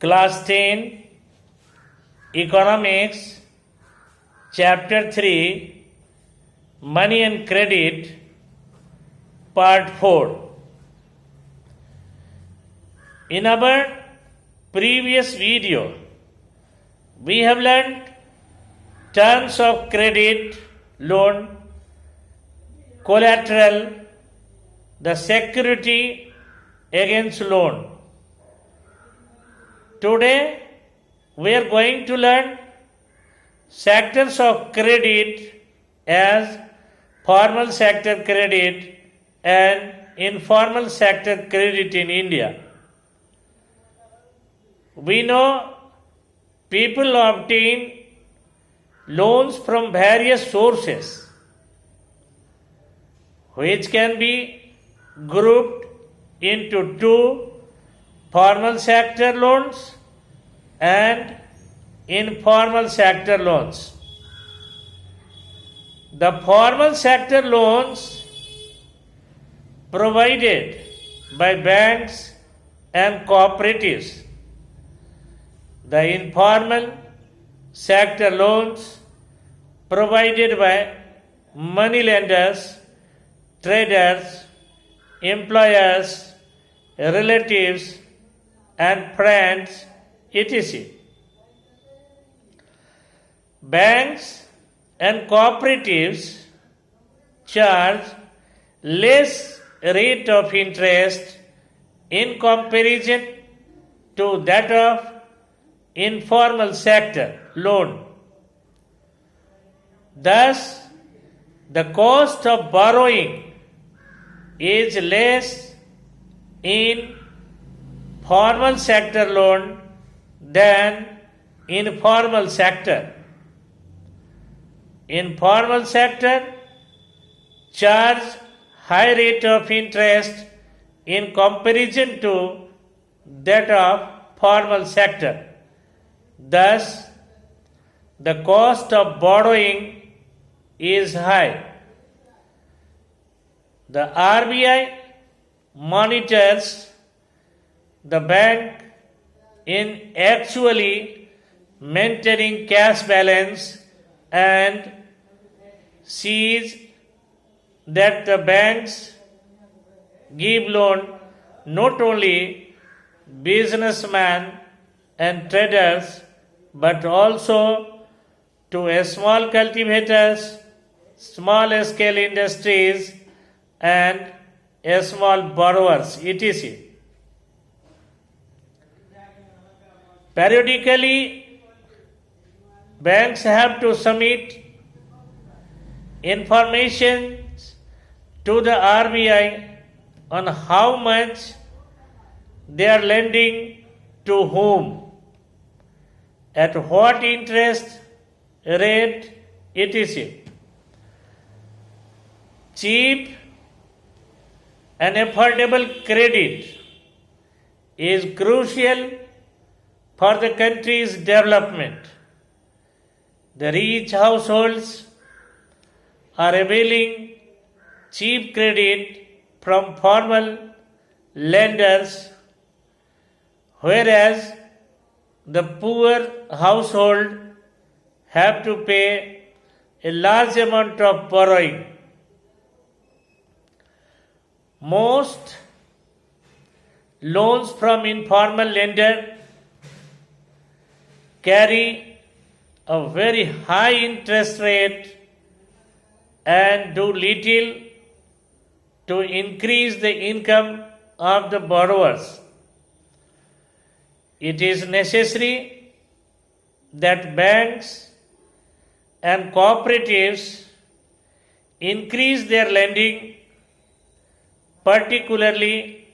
Class 10 Economics Chapter 3 Money and Credit Part 4. In our previous video, we have learned terms of credit, loan, collateral, the security against loan. Today, we are going to learn sectors of credit as formal sector credit and informal sector credit in India. We know people obtain loans from various sources, which can be grouped into two: formal sector loans and informal sector loans. The formal sector loans provided by banks and cooperatives. The informal sector loans provided by money lenders, traders, employers, relatives, and friends, etc. Banks and cooperatives charge less rate of interest in comparison to that of informal sector loan. Thus, the cost of borrowing is less in formal sector loan than informal sector. Informal sector charge high rate of interest in comparison to that of formal sector. Thus, the cost of borrowing is high. The RBI monitors the bank in actually maintaining cash balance and sees that the banks give loan not only businessmen and traders but also to small cultivators, small scale industries, and small borrowers, etc. Periodically, banks have to submit information to the RBI on how much they are lending to whom, at what interest rate, etc. Cheap and affordable credit is crucial for the country's development. The rich households are availing cheap credit from formal lenders, whereas the poor household have to pay a large amount of borrowing. Most loans from informal lender carry a very high interest rate and do little to increase the income of the borrowers. It is necessary that banks and cooperatives increase their lending, particularly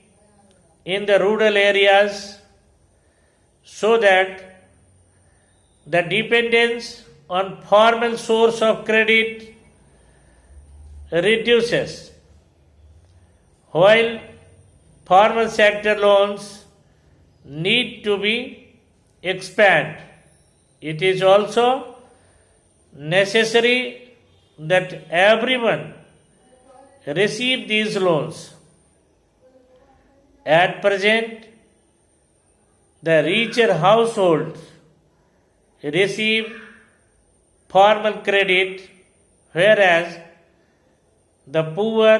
in the rural areas, so that the dependence on formal source of credit reduces, while formal sector loans need to be expanded. It is also necessary that everyone receive these loans. At present, The richer households receive formal credit, whereas the poor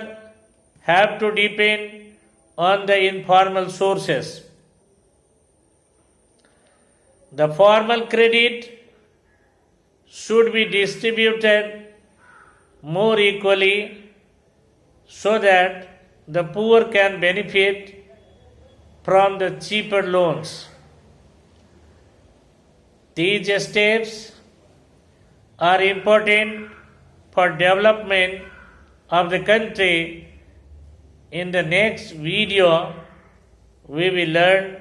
have to depend on the informal sources. The formal credit should be distributed more equally so that the poor can benefit from the cheaper loans. These steps are important for development of the country. In the next video, we will learn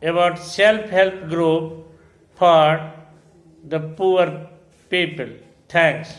about self-help group for the poor people. Thanks.